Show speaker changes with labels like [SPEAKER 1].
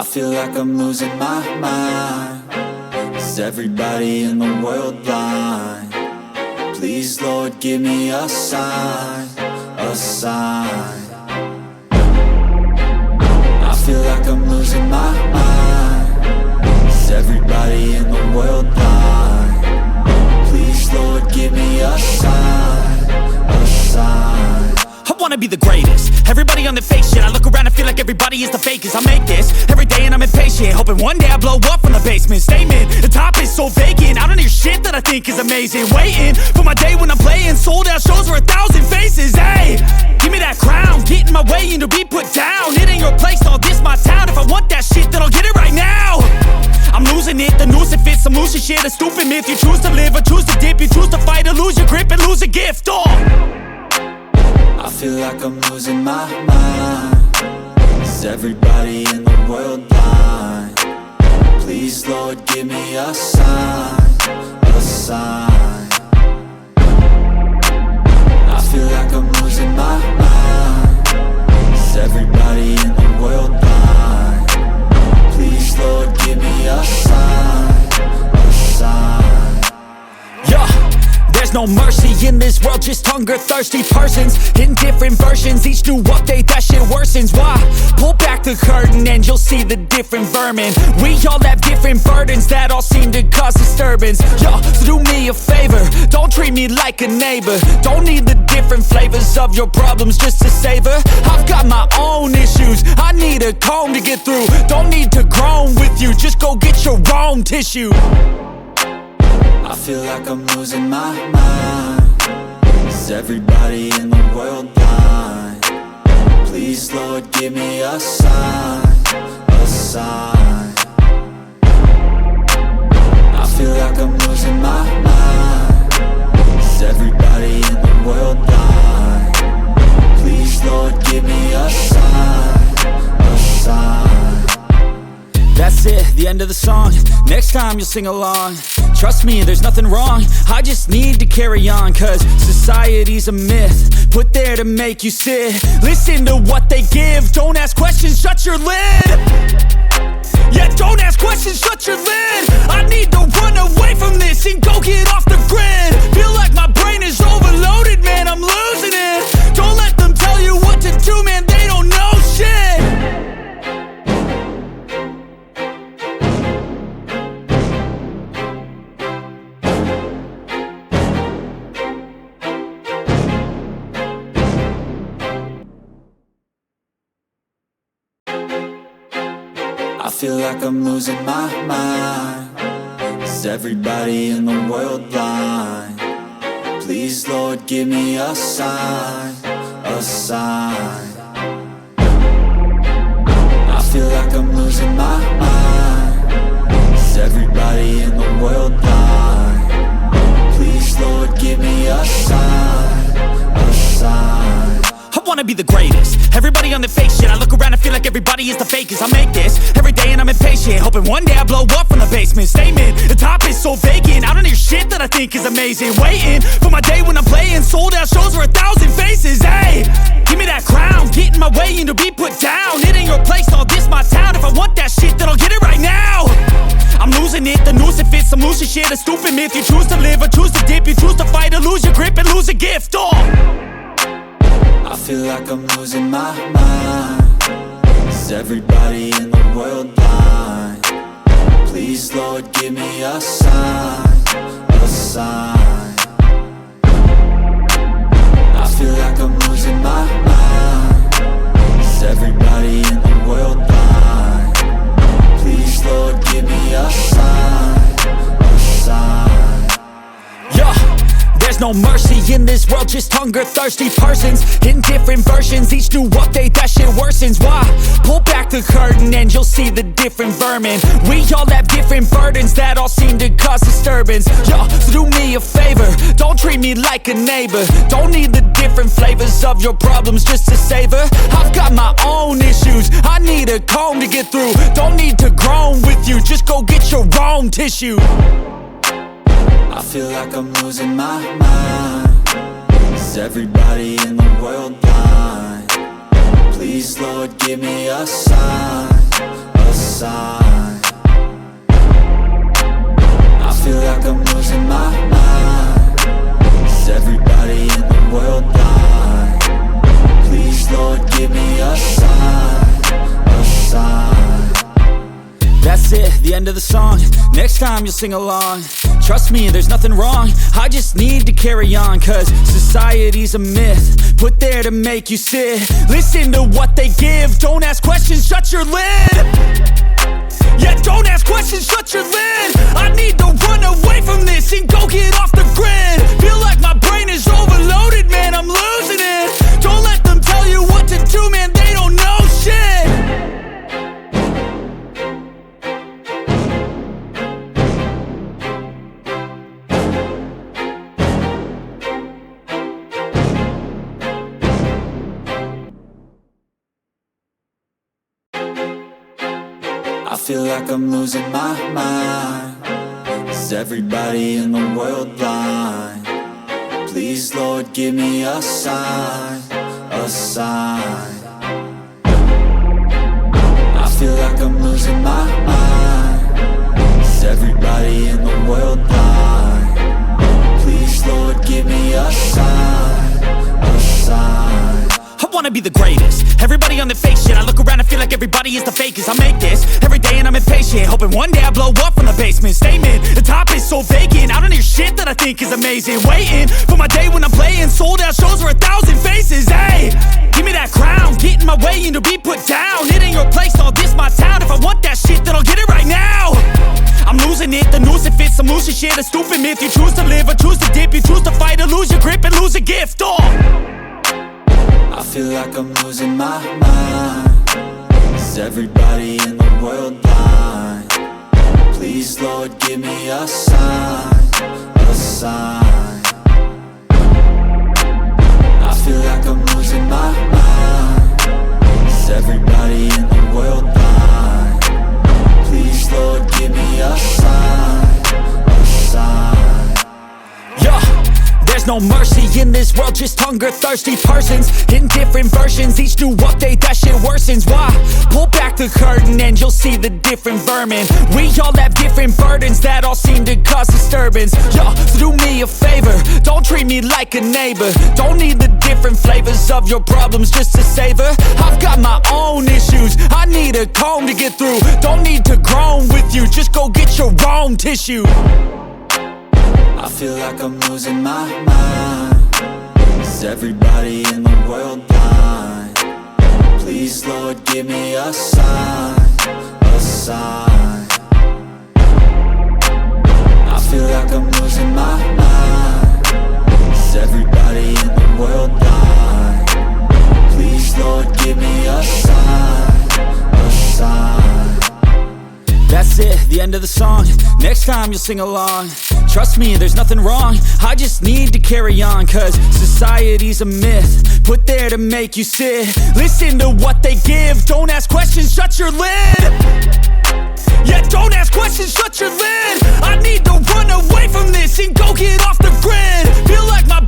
[SPEAKER 1] I feel like I'm losing my mind. Is everybody in the world blind? Please, Lord, give me a sign, a sign. I feel like I'm losing my mind. Is everybody in the world blind? Please, Lord, give me a sign, a sign.
[SPEAKER 2] I wanna be the greatest. Everybody on the fake shit. I look around and feel like everybody is the fakest. I make this every day and I'm impatient, hoping one day I blow up from the basement. Statement, the top is so vacant. I don't hear shit that I think is amazing. Waiting for my day when I'm playing sold out shows for 1,000 faces. Hey, give me that crown, get in my way and to be put down. It ain't your place, all this my town. If I want that shit, then I'll get it right now. I'm losing it, the noose it fits. I'm losing shit, a stupid myth. You choose to live or choose to dip. You choose to fight or lose your grip and lose a gift.
[SPEAKER 1] I feel like I'm losing my mind. Is everybody in the world blind? Please, Lord, give me a sign, a sign. I feel like I'm losing my mind. Is everybody in the world blind? Please, Lord, give me a sign, a sign.
[SPEAKER 2] Yeah. There's no mercy in this world, just hunger-thirsty persons in different versions. Each new update, that shit worsens. Why? Pull back the curtain and you'll see the different vermin. We all have different burdens that all seem to cause disturbance. Yo, so do me a favor, don't treat me like a neighbor. Don't need the different flavors of your problems just to savor. I've got my own issues, I need a comb to get through. Don't need to groan with you, just go get your own tissue.
[SPEAKER 1] I feel like I'm losing my mind. Is everybody in the world blind? Please, Lord, give me a sign, a sign. I feel like I'm losing my mind. Is everybody in the world blind? Please, Lord, give me a sign, a sign.
[SPEAKER 2] That's it, the end of the song. Next time you'll sing along. Trust me, there's nothing wrong. I just need to carry on, cause society's a myth put there to make you sit. Listen to what they give. Don't ask questions, shut your lid. Yeah, don't ask questions, shut your lid. I need to run away from this and go get off the grid. Feel like my brain is overloaded, man, I'm losing it. Don't let them tell you what to do, man, they don't know shit.
[SPEAKER 1] I feel like I'm losing my mind. Is everybody in the world blind? Please, Lord, give me a sign, a sign. I feel like I'm losing my mind. Is everybody in the world blind? Please, Lord, give me a sign, a sign.
[SPEAKER 2] I wanna be the greatest. Everybody on the fake shit. I look around and feel like everybody is the fakest. I make this every day and I'm impatient, hoping one day I blow up from the basement. Statement, the top is so vacant. I don't hear shit that I think is amazing. Waiting for my day when I'm playing sold out shows for 1,000 faces. Hey, give me that crown, get in my way and to be put down. It ain't your place, all this my town. If I want that shit, then I'll get it right now. I'm losing it, the noose it fits. I'm losing shit, a stupid myth. You choose to live or choose to dip. You choose to fight or lose your grip and lose a gift.
[SPEAKER 1] I feel like I'm losing my mind. Is everybody in the world blind? Please, Lord, give me a sign, a sign. I feel like I'm losing my mind. Is everybody in the world blind? Please, Lord, give me a sign, a sign.
[SPEAKER 2] Yeah. There's no mercy in this world, just hunger-thirsty persons in different versions. Each new update, that shit worsens. Why? Pull back the curtain and you'll see the different vermin. We all have different burdens that all seem to cause disturbance. Yo, so do me a favor, don't treat me like a neighbor. Don't need the different flavors of your problems just to savor. I've got my own issues, I need a comb to get through. Don't need to groan with you, just go get your own tissue.
[SPEAKER 1] I feel like I'm losing my mind. Is everybody in the world blind? Please, Lord, give me a sign, a sign. sign. I feel like I'm losing my mind. Is everybody in the world blind? Please, Lord, give me a sign, a sign.
[SPEAKER 2] That's it, the end of the song. Next time you'll sing along. Trust me, there's nothing wrong. I just need to carry on, cause society's a myth put there to make you sit. Listen to what they give. Don't ask questions, shut your lid. Yeah, don't ask questions, shut your lid. I need to run away from this and go get off the grid. Feel like my brain is overloaded, man, I'm losing it. Don't let them tell you what to do, man, they don't know shit.
[SPEAKER 1] I feel like I'm losing my mind. Is everybody in the world blind? Please, Lord, give me a sign, a sign. I feel like I'm losing my mind. Is everybody in the world blind? Please, Lord, give me a sign, a sign.
[SPEAKER 2] I wanna be the greatest. Everybody on the fake shit. I look around and feel like everybody is the fakest. I make this every day and I'm impatient, hoping one day I blow up from the basement. Statement, the top is so vacant. I don't hear shit that I think is amazing. Waiting for my day when I'm playing sold out shows for 1,000 faces. Hey, give me that crown, get in my way and to be put down. It ain't your place, all this my town. If I want that shit, then I'll get it right now. I'm losing it, the noose it fits. I'm losing shit, a stupid myth. You choose to live or choose to dip. You choose to fight or lose your grip and lose a gift.
[SPEAKER 1] I feel like I'm losing my mind. Is everybody in the world blind? Please, Lord, give me a sign, a sign. I feel like I'm losing my mind. Is everybody in the world blind? Please, Lord, give me a sign, a sign.
[SPEAKER 2] There's no mercy in this world, just hunger-thirsty persons in different versions. Each new update, that shit worsens. Why? Pull back the curtain and you'll see the different vermin. We all have different burdens that all seem to cause disturbance. Yo, so do me a favor, don't treat me like a neighbor. Don't need the different flavors of your problems just to savor. I've got my own issues, I need a comb to get through. Don't need to groan with you, just go get your own tissue.
[SPEAKER 1] I feel like I'm losing my mind. Is everybody in the world blind? Please, Lord, give me a sign, a sign. I feel like I'm losing my mind. Is everybody in the world blind? Please, Lord, give me a sign, a sign.
[SPEAKER 2] That's it, the end of the song. Next time you'll sing along. Trust me, there's nothing wrong. I just need to carry on, cause society's a myth put there to make you sit. Listen to what they give. Don't ask questions, shut your lid. Yeah, don't ask questions, shut your lid. I need to run away from this and go get off the grid. Feel like my